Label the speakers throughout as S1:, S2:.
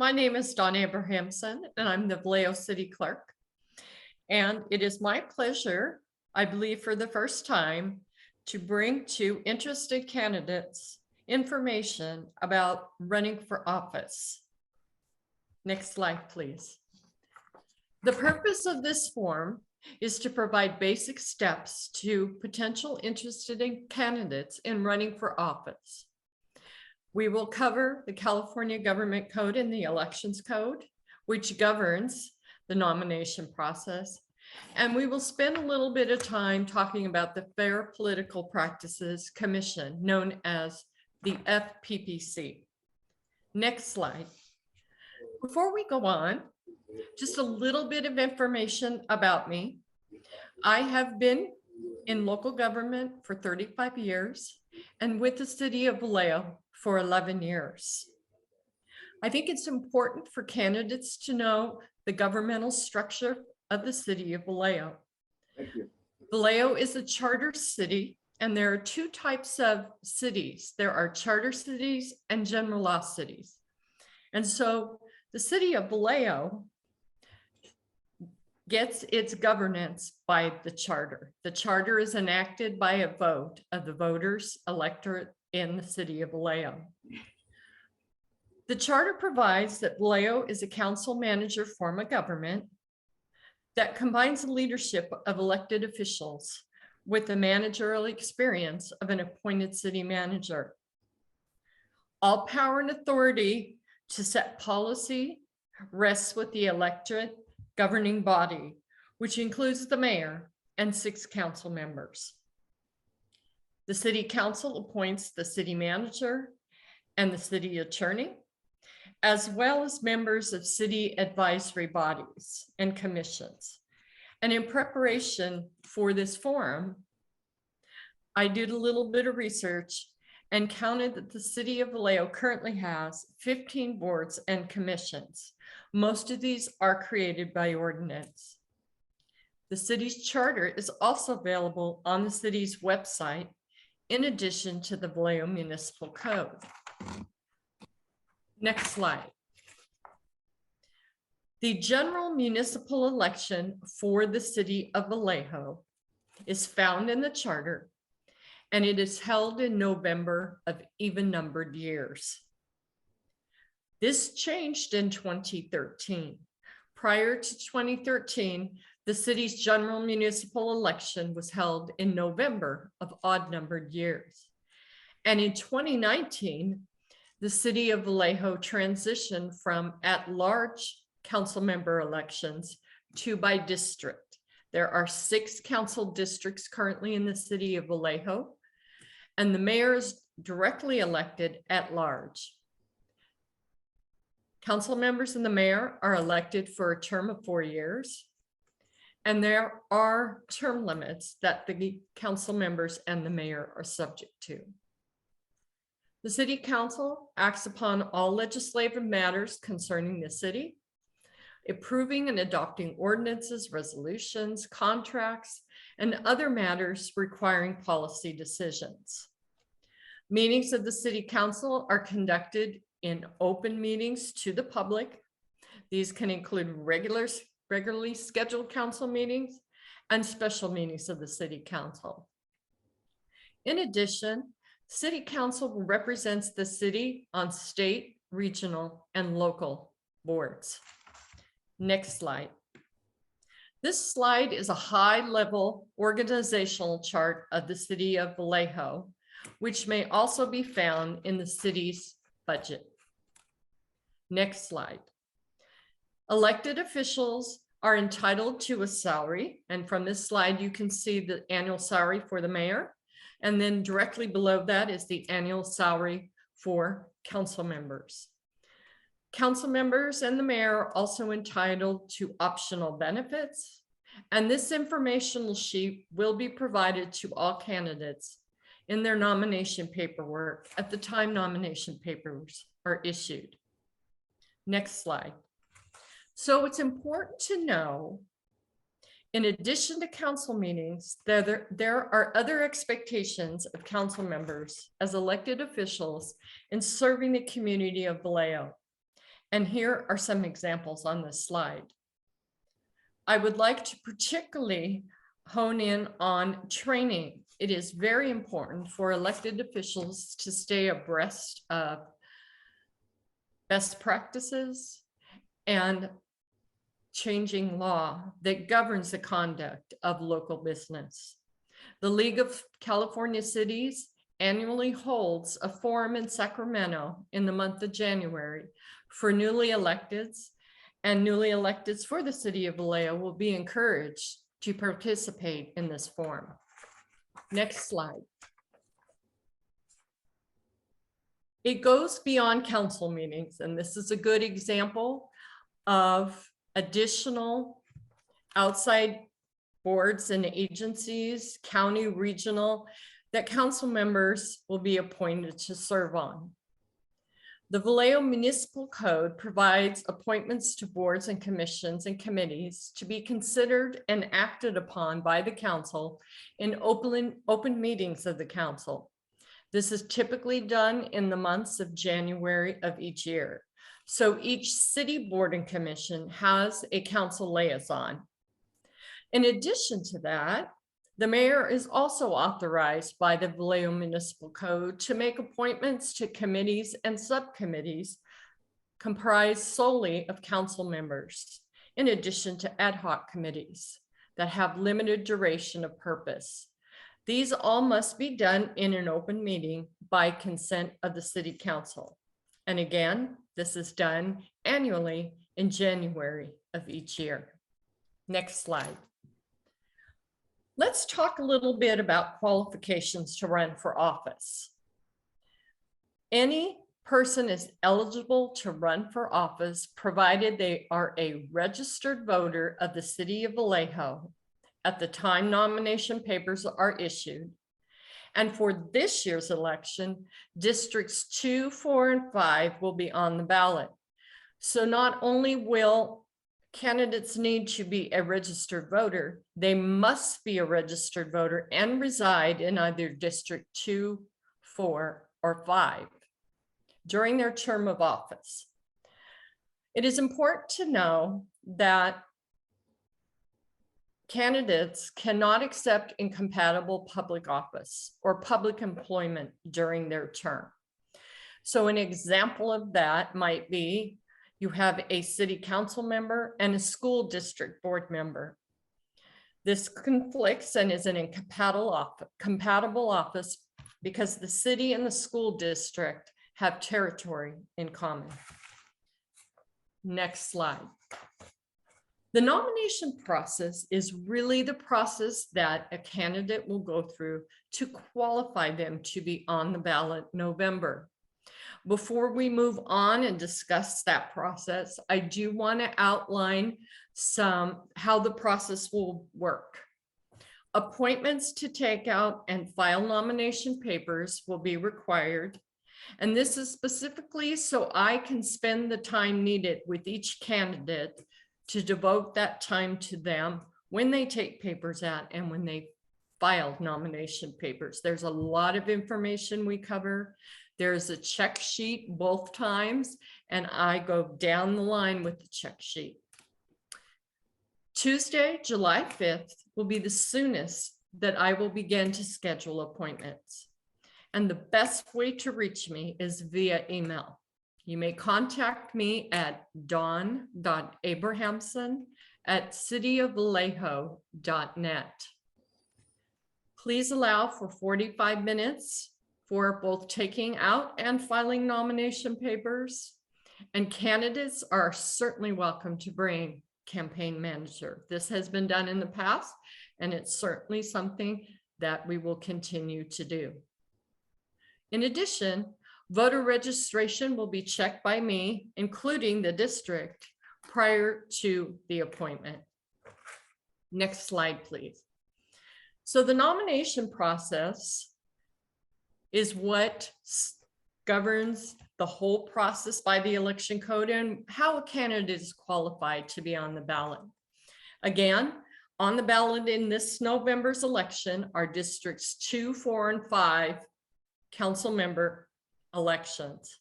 S1: My name is Donna Abrahamson, and I'm the Vallejo City Clerk. And it is my pleasure, I believe for the first time, to bring to interested candidates information about running for office. Next slide, please. The purpose of this form is to provide basic steps to potential interested candidates in running for office. We will cover the California Government Code and the Elections Code, which governs the nomination process. And we will spend a little bit of time talking about the Fair Political Practices Commission, known as the FPPC. Next slide. Before we go on, just a little bit of information about me. I have been in local government for 35 years and with the city of Vallejo for 11 years. I think it's important for candidates to know the governmental structure of the city of Vallejo.
S2: Thank you.
S1: Vallejo is a charter city, and there are two types of cities. There are charter cities and general law cities. And so the city of Vallejo gets its governance by the charter. The charter is enacted by a vote of the voters, electorate in the city of Vallejo. The charter provides that Vallejo is a council manager form of government that combines the leadership of elected officials with the managerial experience of an appointed city manager. All power and authority to set policy rests with the electorate governing body, which includes the mayor and 6 council members. The city council appoints the city manager and the city attorney, as well as members of city advisory bodies and commissions. And in preparation for this forum, I did a little bit of research and counted that the city of Vallejo currently has 15 boards and commissions. Most of these are created by ordinance. The city's charter is also available on the city's website, in addition to the Vallejo Municipal Code. Next slide. The general municipal election for the city of Vallejo is found in the charter, and it is held in November of even-numbered years. This changed in 2013. Prior to 2013, the city's general municipal election was held in November of odd-numbered years. And in 2019, the city of Vallejo transitioned from at-large council member elections to by district. There are 6 council districts currently in the city of Vallejo, and the mayor is directly elected at large. Council members and the mayor are elected for a term of 4 years, and there are term limits that the council members and the mayor are subject to. The city council acts upon all legislative matters concerning the city, approving and adopting ordinances, resolutions, contracts, and other matters requiring policy decisions. Meetings of the city council are conducted in open meetings to the public. These can include regularly scheduled council meetings and special meetings of the city council. In addition, city council represents the city on state, regional, and local boards. Next slide. This slide is a high-level organizational chart of the city of Vallejo, which may also be found in the city's budget. Next slide. Elected officials are entitled to a salary, and from this slide you can see the annual salary for the mayor, and then directly below that is the annual salary for council members. Council members and the mayor are also entitled to optional benefits, and this informational sheet will be provided to all candidates in their nomination paperwork at the time nomination papers are issued. Next slide. So it's important to know, in addition to council meetings, there are other expectations of council members as elected officials in serving the community of Vallejo. And here are some examples on this slide. I would like to particularly hone in on training. It is very important for elected officials to stay abreast of best practices and changing law that governs the conduct of local business. The League of California Cities annually holds a forum in Sacramento in the month of January for newly electeds, and newly electeds for the city of Vallejo will be encouraged to participate in this forum. Next slide. It goes beyond council meetings, and this is a good example of additional outside boards and agencies, county, regional, that council members will be appointed to serve on. The Vallejo Municipal Code provides appointments to boards and commissions and committees to be considered and acted upon by the council in open meetings of the council. This is typically done in the months of January of each year. So each city board and commission has a council liaison. In addition to that, the mayor is also authorized by the Vallejo Municipal Code to make appointments to committees and subcommittees comprised solely of council members, in addition to ad hoc committees that have limited duration of purpose. These all must be done in an open meeting by consent of the city council. And again, this is done annually in January of each year. Next slide. Let's talk a little bit about qualifications to run for office. Any person is eligible to run for office provided they are a registered voter of the city of Vallejo at the time nomination papers are issued. And for this year's election, districts 2, 4, and 5 will be on the ballot. So not only will candidates need to be a registered voter, they must be a registered voter and reside in either District 2, 4, or 5 during their term of office. It is important to know that candidates cannot accept incompatible public office or public employment during their term. So an example of that might be you have a city council member and a school district board member. This conflicts and is an incompatible office because the city and the school district have territory in common. Next slide. The nomination process is really the process that a candidate will go through to qualify them to be on the ballot in November. Before we move on and discuss that process, I do want to outline how the process will work. Appointments to take out and file nomination papers will be required. And this is specifically so I can spend the time needed with each candidate to devote that time to them when they take papers out and when they file nomination papers. There's a lot of information we cover. There's a check sheet both times, and I go down the line with the check sheet. Tuesday, July 5th will be the soonest that I will begin to schedule appointments. And the best way to reach me is via email. You may contact me at dawn.abrahamson@cityofvallejo.net. Please allow for 45 minutes for both taking out and filing nomination papers. And candidates are certainly welcome to bring campaign manager. This has been done in the past, and it's certainly something that we will continue to do. In addition, voter registration will be checked by me, including the district, prior to the appointment. Next slide, please. So the nomination process is what governs the whole process by the election code and how a candidate is qualified to be on the ballot. Again, on the ballot in this November's election are districts 2, 4, and 5 council member elections.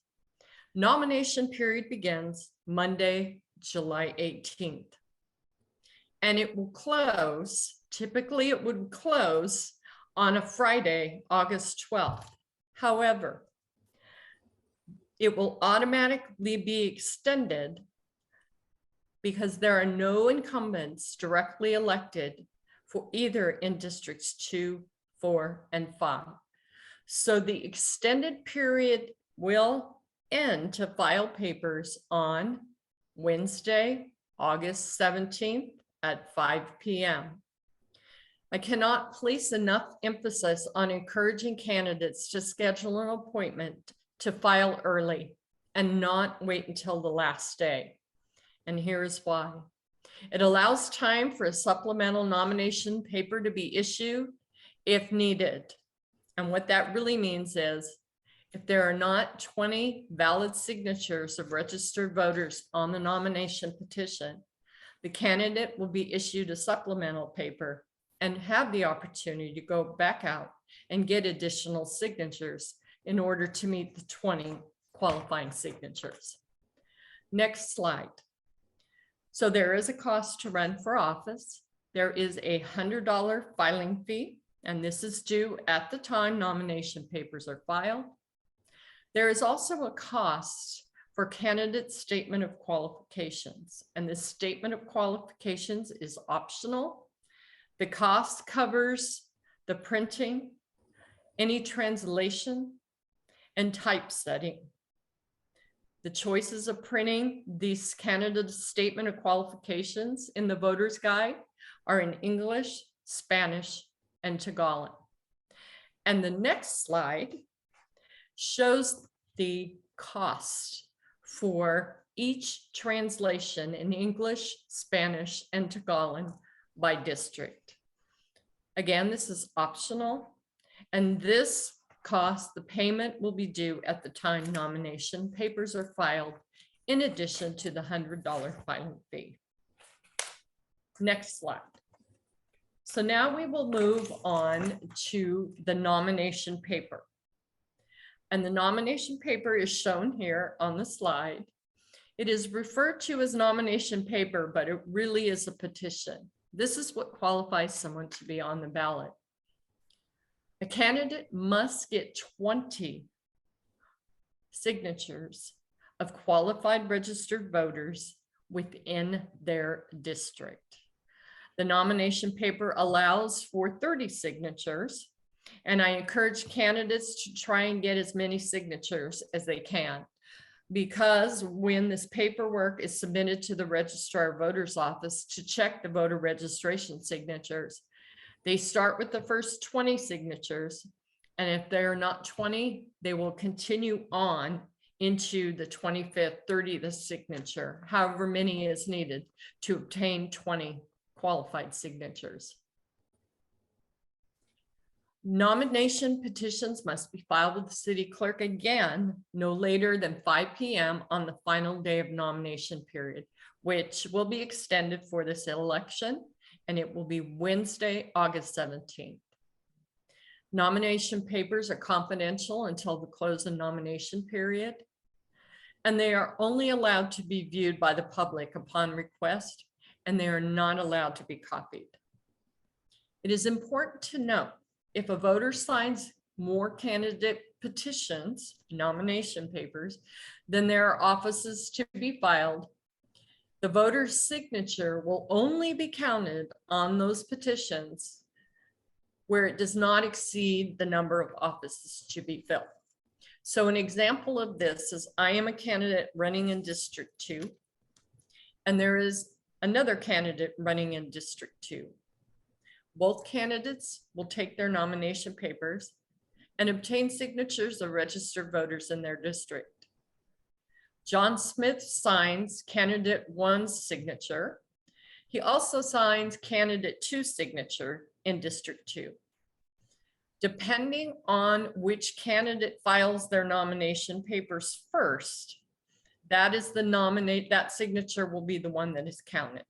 S1: Nomination period begins Monday, July 18th. And it will close, typically it would close on a Friday, August 12th. However, it will automatically be extended because there are no incumbents directly elected for either in districts 2, 4, and 5. So the extended period will end to file papers on Wednesday, August 17th at 5 p.m. I cannot place enough emphasis on encouraging candidates to schedule an appointment to file early and not wait until the last day. And here's why. It allows time for a supplemental nomination paper to be issued if needed. And what that really means is if there are not 20 valid signatures of registered voters on the nomination petition, the candidate will be issued a supplemental paper and have the opportunity to go back out and get additional signatures in order to meet the 20 qualifying signatures. Next slide. So there is a cost to run for office. There is a $100 filing fee, and this is due at the time nomination papers are filed. There is also a cost for candidate statement of qualifications, and this statement of qualifications is optional. The cost covers the printing, any translation, and typesetting. The choices of printing these candidate statement of qualifications in the voter's guide are in English, Spanish, and Tagalog. And the next slide shows the cost for each translation in English, Spanish, and Tagalog by district. Again, this is optional, and this cost, the payment will be due at the time nomination papers are filed, in addition to the $100 filing fee. Next slide. So now we will move on to the nomination paper. And the nomination paper is shown here on the slide. It is referred to as nomination paper, but it really is a petition. This is what qualifies someone to be on the ballot. A candidate must get 20 signatures of qualified registered voters within their district. The nomination paper allows for 30 signatures, and I encourage candidates to try and get as many signatures as they can, because when this paperwork is submitted to the registrar of voters office to check the voter registration signatures, they start with the first 20 signatures, and if they're not 20, they will continue on into the 25th, 30th signature, however many is needed to obtain 20 qualified signatures. Nomination petitions must be filed with the city clerk again no later than 5 p.m. on the final day of nomination period, which will be extended for this election, and it will be Wednesday, August 17th. Nomination papers are confidential until the close of nomination period, and they are only allowed to be viewed by the public upon request, and they are not allowed to be copied. It is important to note, if a voter signs more candidate petitions, nomination papers, then there are offices to be filed, the voter's signature will only be counted on those petitions where it does not exceed the number of offices to be filled. So an example of this is I am a candidate running in District 2, and there is another candidate running in District 2. Both candidates will take their nomination papers and obtain signatures of registered voters in their district. John Smith signs candidate 1's signature. He also signs candidate 2's signature in District 2. Depending on which candidate files their nomination papers first, that signature will be the one that is counted.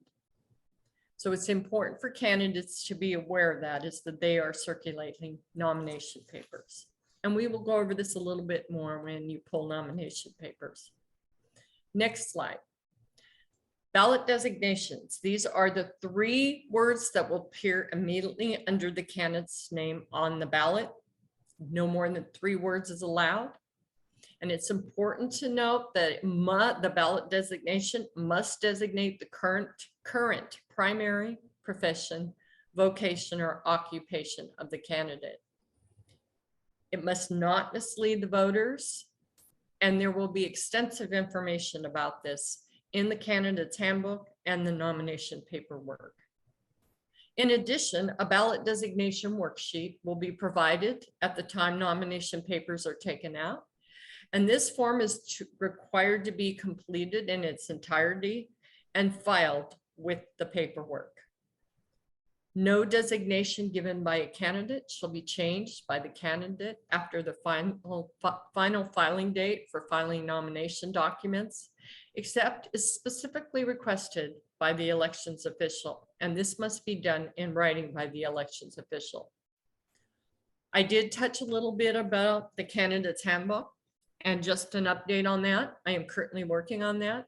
S1: So it's important for candidates to be aware of that, is that they are circulating nomination papers. And we will go over this a little bit more when you pull nomination papers. Next slide. Ballot designations. These are the 3 words that will appear immediately under the candidate's name on the ballot. No more than 3 words is allowed. And it's important to note that the ballot designation must designate the current primary, profession, vocation, or occupation of the candidate. It must not mislead the voters, and there will be extensive information about this in the candidate's handbook and the nomination paperwork. In addition, a ballot designation worksheet will be provided at the time nomination papers are taken out. And this form is required to be completed in its entirety and filed with the paperwork. No designation given by a candidate shall be changed by the candidate after the final filing date for filing nomination documents, except as specifically requested by the elections official. And this must be done in writing by the elections official. I did touch a little bit about the candidate's handbook, and just an update on that. I am currently working on that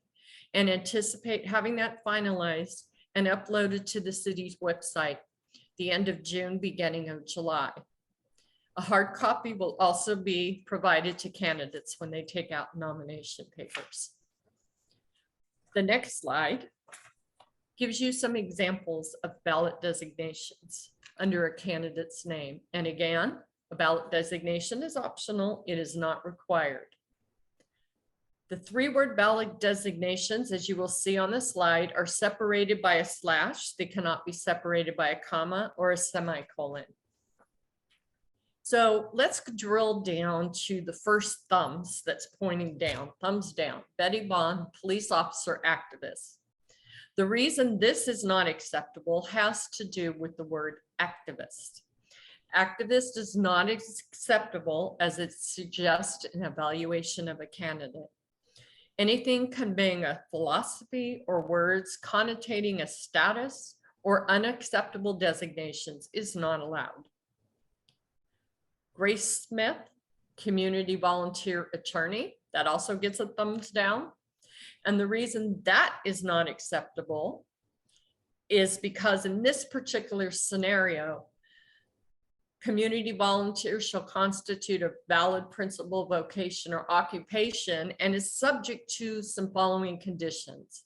S1: and anticipate having that finalized and uploaded to the city's website the end of June, beginning of July. A hard copy will also be provided to candidates when they take out nomination papers. The next slide gives you some examples of ballot designations under a candidate's name. And again, a ballot designation is optional. It is not required. The 3-word ballot designations, as you will see on the slide, are separated by a slash. They cannot be separated by a comma or a semicolon. So let's drill down to the first thumbs that's pointing down, thumbs down. Betty Bond, police officer, activist. The reason this is not acceptable has to do with the word activist. Activist is not acceptable as it suggests an evaluation of a candidate. Anything conveying a philosophy or words connotating a status or unacceptable designations is not allowed. Grace Smith, community volunteer attorney, that also gets a thumbs down. And the reason that is not acceptable is because in this particular scenario, community volunteer shall constitute a valid principal vocation or occupation and is subject to some following conditions.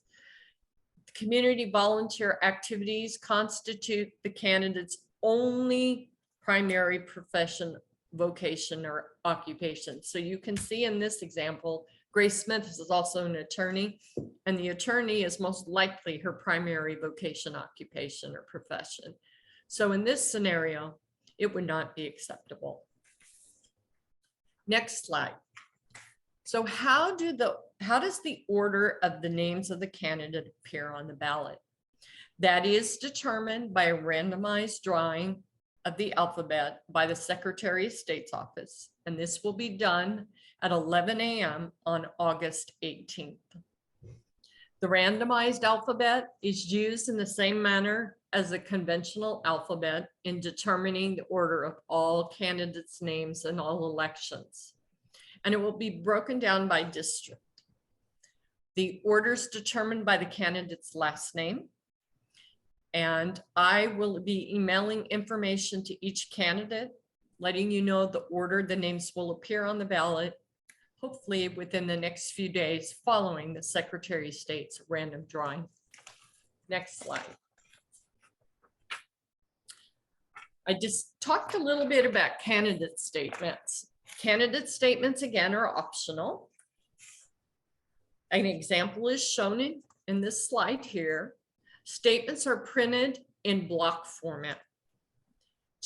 S1: Community volunteer activities constitute the candidate's only primary profession, vocation, or occupation. So you can see in this example, Grace Smith is also an attorney, and the attorney is most likely her primary vocation, occupation, or profession. So in this scenario, it would not be acceptable. Next slide. So how does the order of the names of the candidate appear on the ballot? That is determined by a randomized drawing of the alphabet by the Secretary of State's office. And this will be done at 11 a.m. on August 18th. The randomized alphabet is used in the same manner as a conventional alphabet in determining the order of all candidates' names in all elections. And it will be broken down by district. The order is determined by the candidate's last name. And I will be emailing information to each candidate, letting you know the order the names will appear on the ballot, hopefully within the next few days following the Secretary of State's random drawing. Next slide. I just talked a little bit about candidate statements. Candidate statements, again, are optional. An example is shown in this slide here. Statements are printed in block format.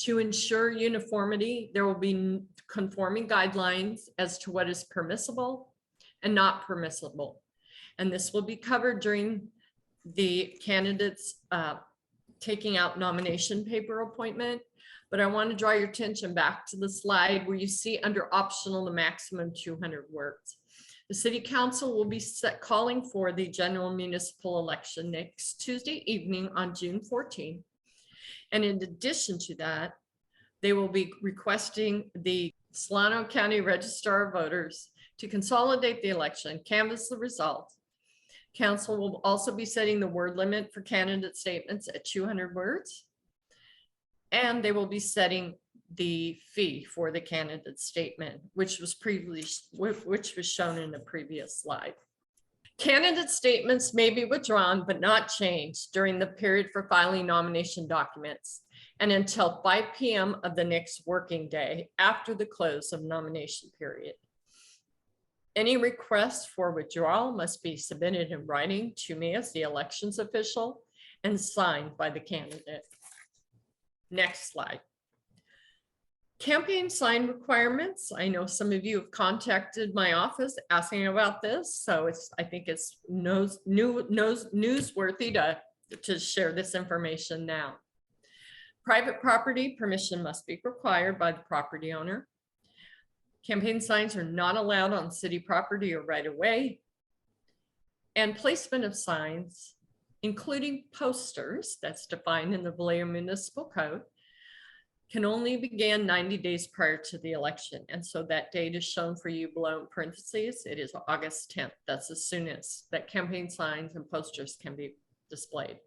S1: To ensure uniformity, there will be conforming guidelines as to what is permissible and not permissible. And this will be covered during the candidates taking out nomination paper appointment. But I want to draw your attention back to the slide where you see under optional the maximum 200 words. The City Council will be calling for the general municipal election next Tuesday evening on June 14th. And in addition to that, they will be requesting the Solano County Registrar of Voters to consolidate the election, canvass the results, Council will also be setting the word limit for candidate statements at 200 words. And they will be setting the fee for the candidate statement, which was shown in the previous slide. Candidate statements may be withdrawn but not changed during the period for filing nomination documents and until 5 p.m. of the next working day after the close of nomination period. Any requests for withdrawal must be submitted in writing to me as the elections official and signed by the candidate. Next slide. Campaign sign requirements. I know some of you have contacted my office asking about this, so I think it's newsworthy to share this information now. Private property permission must be required by the property owner. Campaign signs are not allowed on city property or right of way. And placement of signs, including posters, that's defined in the Vallejo Municipal Code, can only begin 90 days prior to the election. And so that date is shown for you below in parentheses. It is August 10th. That's as soon as that campaign signs and posters can be displayed.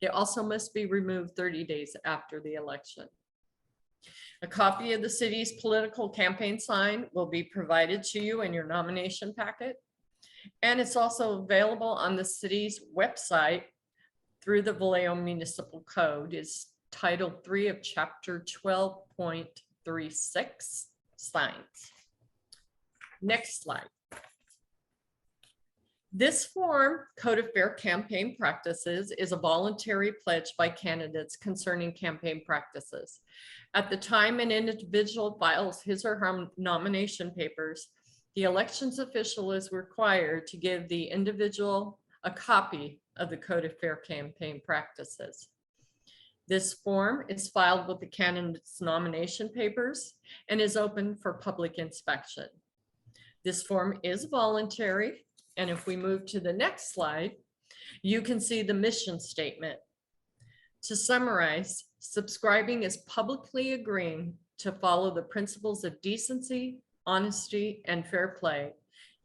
S1: They also must be removed 30 days after the election. A copy of the city's political campaign sign will be provided to you in your nomination packet. And it's also available on the city's website through the Vallejo Municipal Code. It's Title 3 of Chapter 12.36, signs. Next slide. This form, Code of Fair Campaign Practices, is a voluntary pledge by candidates concerning campaign practices. At the time an individual files his or her nomination papers, the elections official is required to give the individual a copy of the Code of Fair Campaign Practices. This form is filed with the candidate's nomination papers and is open for public inspection. This form is voluntary, and if we move to the next slide, you can see the mission statement. To summarize, subscribing is publicly agreeing to follow the principles of decency, honesty, and fair play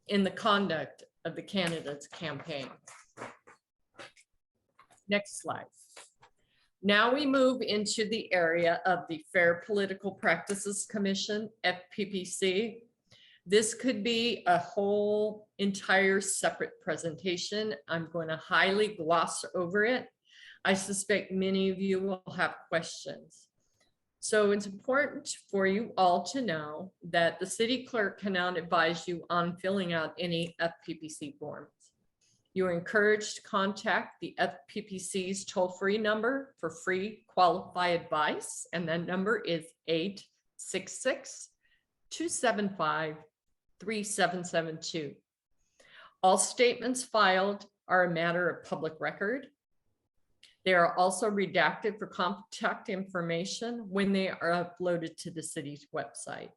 S1: in the conduct of the candidate's campaign. Next slide. Now we move into the area of the Fair Political Practices Commission, FPPC. This could be a whole entire separate presentation. I'm going to highly gloss over it. I suspect many of you will have questions. So it's important for you all to know that the city clerk cannot advise you on filling out any FPPC forms. You are encouraged to contact the FPPC's toll-free number for free qualified advice, and that number is 866-275-3772. All statements filed are a matter of public record. They are also redacted for contact information when they are uploaded to the city's website.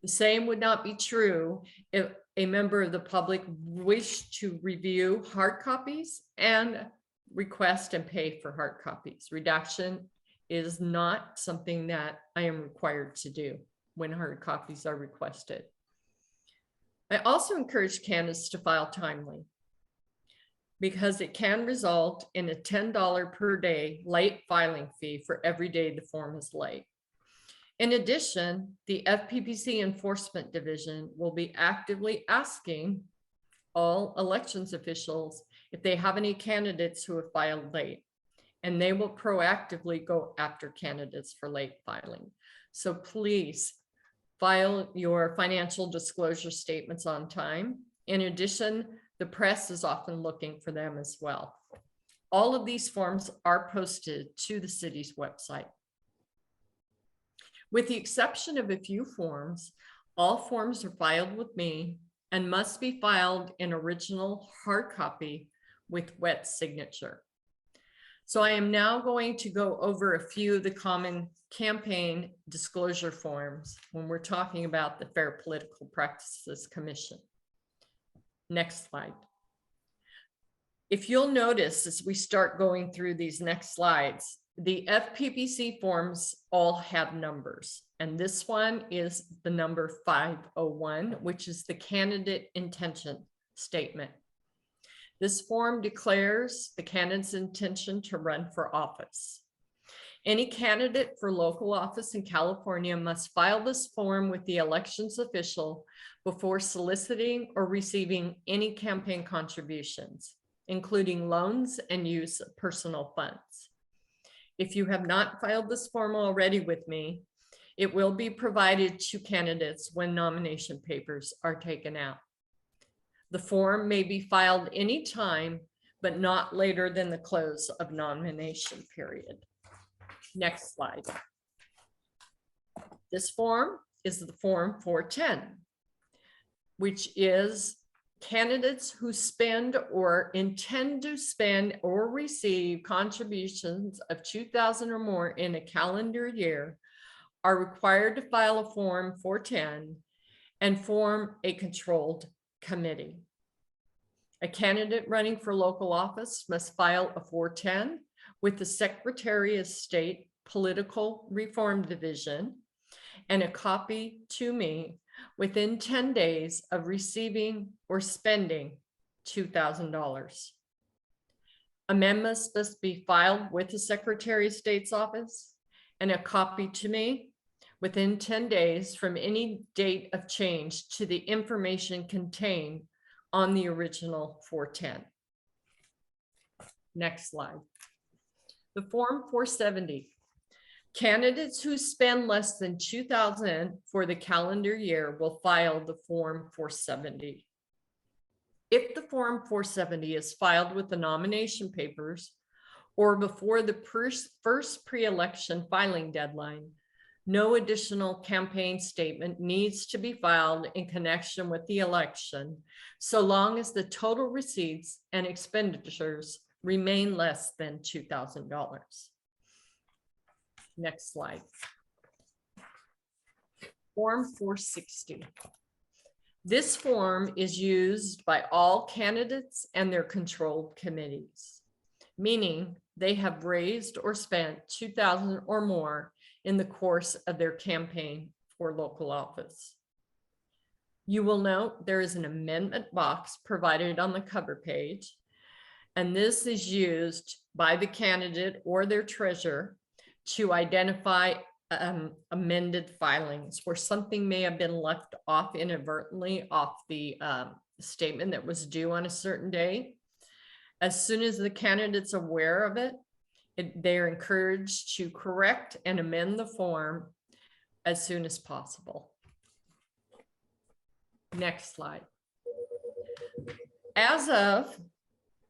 S1: The same would not be true if a member of the public wished to review hard copies and request and pay for hard copies. Redaction is not something that I am required to do when hard copies are requested. I also encourage candidates to file timely, because it can result in a $10 per day late filing fee for every day the form is late. In addition, the FPPC Enforcement Division will be actively asking all elections officials if they have any candidates who have filed late, and they will proactively go after candidates for late filing. So please file your financial disclosure statements on time. In addition, the press is often looking for them as well. All of these forms are posted to the city's website. With the exception of a few forms, all forms are filed with me and must be filed in original hard copy with wet signature. So I am now going to go over a few of the common campaign disclosure forms when we're talking about the Fair Political Practices Commission. Next slide. If you'll notice as we start going through these next slides, the FPPC forms all have numbers, and this one is the number 501, which is the candidate intention statement. This form declares the candidate's intention to run for office. Any candidate for local office in California must file this form with the elections official before soliciting or receiving any campaign contributions, including loans and use of personal funds. If you have not filed this form already with me, it will be provided to candidates when nomination papers are taken out. The form may be filed anytime, but not later than the close of nomination period. Next slide. This form is the Form 410, which is candidates who spend or intend to spend or receive contributions of $2,000 or more in a calendar year are required to file a Form 410 and form a controlled committee. A candidate running for local office must file a 410 with the Secretary of State Political Reform Division and a copy to me within 10 days of receiving or spending $2,000. Amendments must be filed with the Secretary of State's office and a copy to me within 10 days from any date of change to the information contained on the original 410. Next slide. The Form 470. Candidates who spend less than $2,000 for the calendar year will file the Form 470. If the Form 470 is filed with the nomination papers or before the first pre-election filing deadline, no additional campaign statement needs to be filed in connection with the election, so long as the total receipts and expenditures remain less than $2,000. Next slide. Form 460. This form is used by all candidates and their controlled committees, meaning they have raised or spent $2,000 or more in the course of their campaign for local office. You will note there is an amendment box provided on the cover page, and this is used by the candidate or their treasurer to identify amended filings where something may have been left off inadvertently off the statement that was due on a certain day. As soon as the candidate's aware of it, they're encouraged to correct and amend the form as soon as possible. Next slide. As of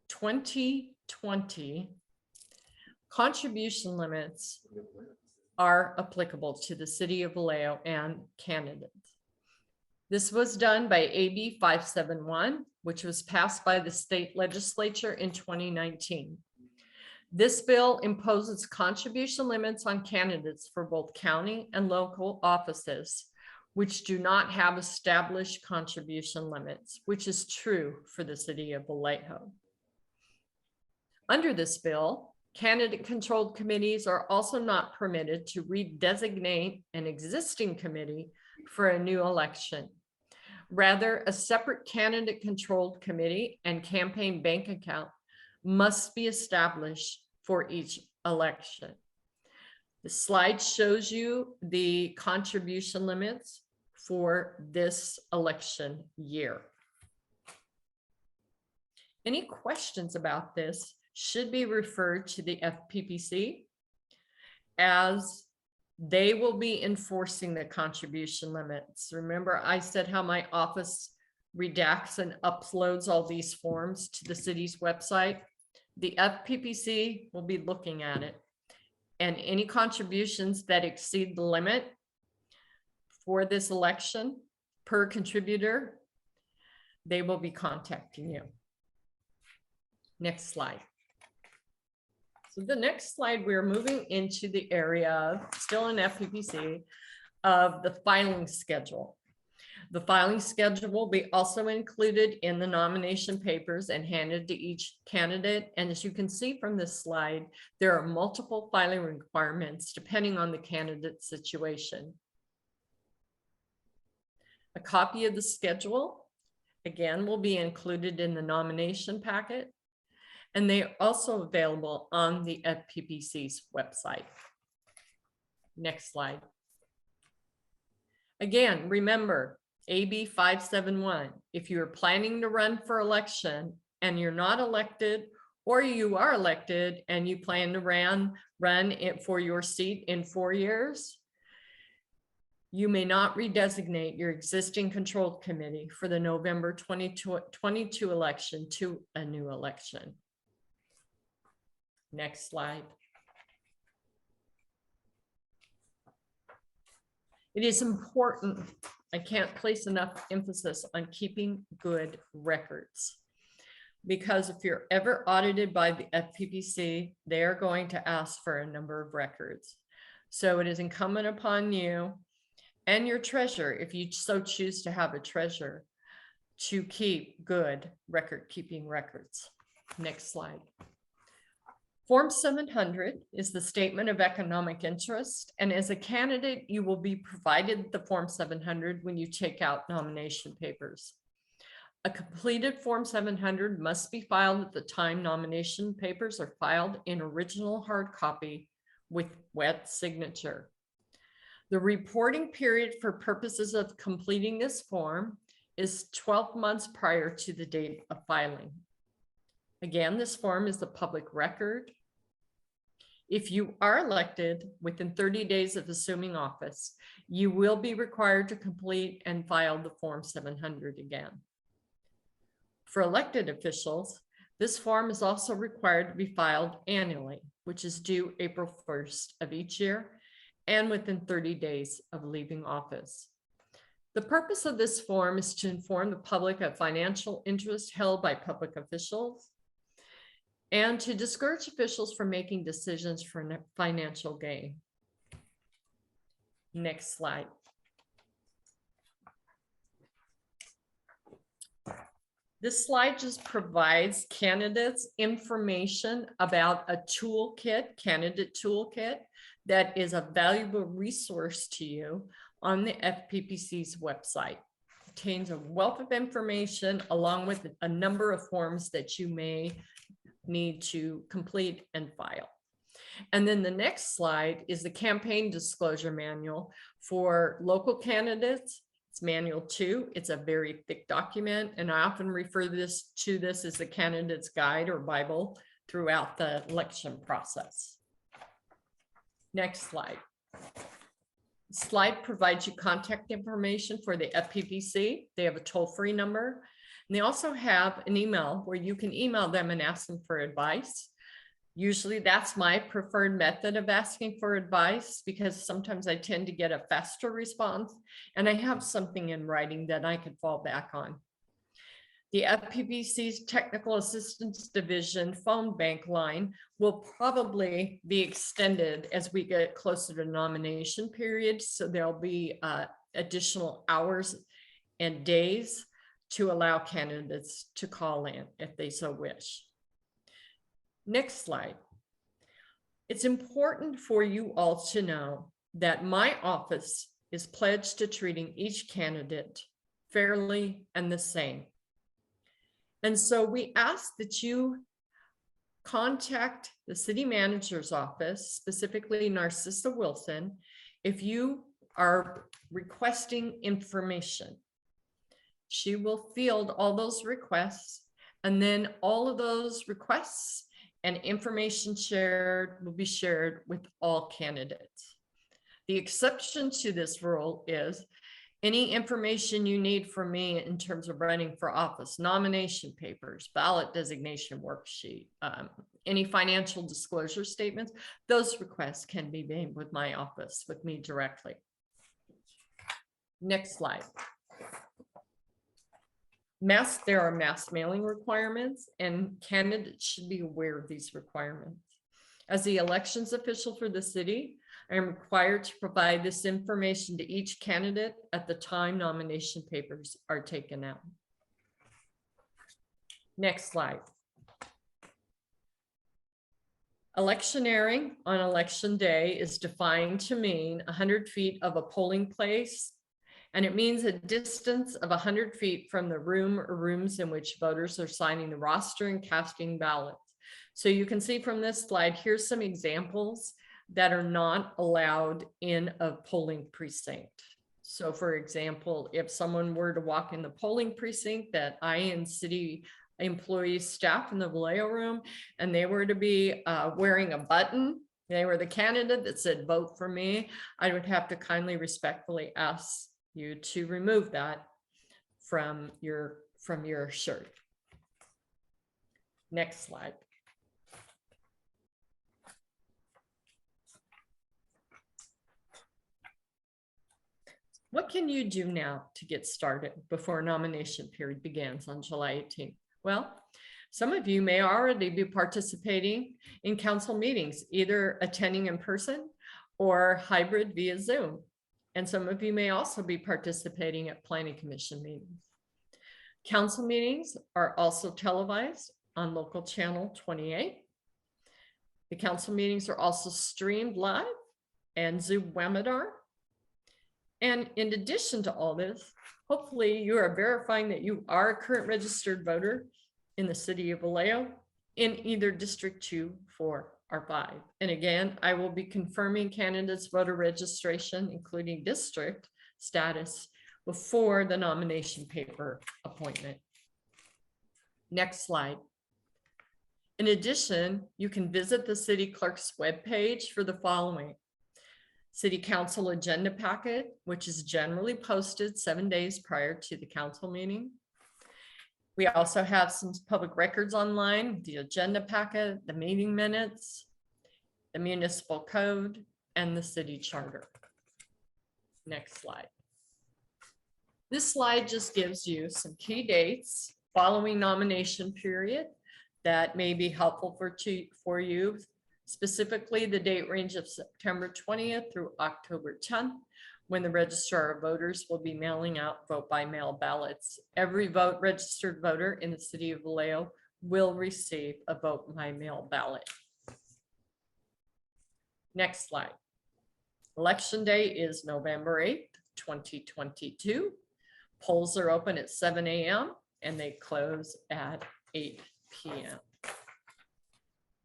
S1: 2020, contribution limits are applicable to the city of Vallejo and candidates. This was done by AB 571, which was passed by the state legislature in 2019. This bill imposes contribution limits on candidates for both county and local offices, which do not have established contribution limits, which is true for the city of Vallejo. Under this bill, candidate-controlled committees are also not permitted to redesignate an existing committee for a new election. Rather, a separate candidate-controlled committee and campaign bank account must be established for each election. The slide shows you the contribution limits for this election year. Any questions about this should be referred to the FPPC, as they will be enforcing the contribution limits. Remember, I said how my office redacts and uploads all these forms to the city's website. The FPPC will be looking at it, and any contributions that exceed the limit for this election per contributor, they will be contacting you. Next slide. So the next slide, we're moving into the area, still in FPPC, of the filing schedule. The filing schedule will be also included in the nomination papers and handed to each candidate. And as you can see from this slide, there are multiple filing requirements depending on the candidate's situation. A copy of the schedule again, will be included in the nomination packet, and they are also available on the FPPC's website. Next slide. Again, remember, AB 571, if you're planning to run for election and you're not elected, or you are elected and you plan to run it for your seat in 4 years, you may not redesignate your existing control committee for the November 2022 election to a new election. Next slide. It is important, I can't place enough emphasis on keeping good records, because if you're ever audited by the FPPC, they are going to ask for a number of records. So it is incumbent upon you and your treasurer, if you so choose to have a treasurer, to keep good record-keeping records. Next slide. Form 700 is the statement of economic interest, and as a candidate, you will be provided the Form 700 when you take out nomination papers. A completed Form 700 must be filed at the time nomination papers are filed in original hard copy with wet signature. The reporting period for purposes of completing this form is 12 months prior to the date of filing. Again, this form is the public record. If you are elected within 30 days of assuming office, you will be required to complete and file the Form 700 again. For elected officials, this form is also required to be filed annually, which is due April 1st of each year and within 30 days of leaving office. The purpose of this form is to inform the public of financial interest held by public officials and to discourage officials from making decisions for financial gain. Next slide. This slide just provides candidates information about a toolkit, candidate toolkit, that is a valuable resource to you on the FPPC's website. It contains a wealth of information along with a number of forms that you may need to complete and file. And then the next slide is the campaign disclosure manual for local candidates. It's manual 2. It's a very thick document, and I often refer to this as the candidate's guide or Bible throughout the election process. Next slide. The slide provides you contact information for the FPPC. They have a toll-free number, and they also have an email where you can email them and ask them for advice. Usually that's my preferred method of asking for advice, because sometimes I tend to get a faster response and I have something in writing that I can fall back on. The FPPC's Technical Assistance Division phone bank line will probably be extended as we get closer to nomination period. So there'll be additional hours and days to allow candidates to call in if they so wish. Next slide. It's important for you all to know that my office is pledged to treating each candidate fairly and the same. And so we ask that you contact the city manager's office, specifically Narcissa Wilson, if you are requesting information. She will field all those requests, and then all of those requests and information shared will be shared with all candidates. The exception to this rule is any information you need from me in terms of running for office, nomination papers, ballot designation worksheet, any financial disclosure statements, those requests can be made with my office, with me directly. Next slide. There are mass mailing requirements, and candidates should be aware of these requirements. As the elections official for the city, I am required to provide this information to each candidate at the time nomination papers are taken out. Next slide. Electioneering on election day is defined to mean 100 feet of a polling place And it means a distance of 100 feet from the room or rooms in which voters are signing the roster and casting ballots. So you can see from this slide, here's some examples that are not allowed in a polling precinct. So for example, if someone were to walk in the polling precinct that I and city employees, staff in the Vallejo room, and they were to be wearing a button, they were the candidate that said, vote for me, I would have to kindly, respectfully ask you to remove that from your shirt. Next slide. What can you do now to get started before nomination period begins on July 18th? Well, some of you may already be participating in council meetings, either attending in person or hybrid via Zoom. And some of you may also be participating at planning commission meetings. Council meetings are also televised on local channel 28. The council meetings are also streamed live and Zoom webinar. And in addition to all this, hopefully you are verifying that you are a current registered voter in the city of Vallejo in either District 2, 4, or 5. And again, I will be confirming candidates' voter registration, including district status, before the nomination paper appointment. Next slide. In addition, you can visit the city clerk's webpage for the following: City Council agenda packet, which is generally posted 7 days prior to the council meeting. We also have some public records online, the agenda packet, the meeting minutes, the municipal code, and the city charter. Next slide. This slide just gives you some key dates following nomination period that may be helpful for you. Specifically, the date range of September 20th through October 10th, when the registrar of voters will be mailing out vote by mail ballots. Every registered voter in the city of Vallejo will receive a vote by mail ballot. Next slide. Election day is November 8th, 2022. Polls are open at 7 a.m. and they close at 8 p.m.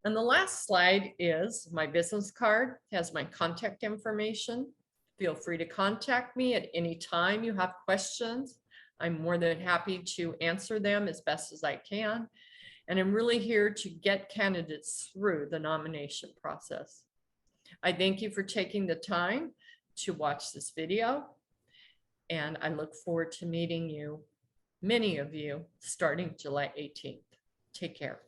S1: And the last slide is my business card. It has my contact information. Feel free to contact me at any time you have questions. I'm more than happy to answer them as best as I can. And I'm really here to get candidates through the nomination process. I thank you for taking the time to watch this video. And I look forward to meeting you, many of you, starting July 18th. Take care.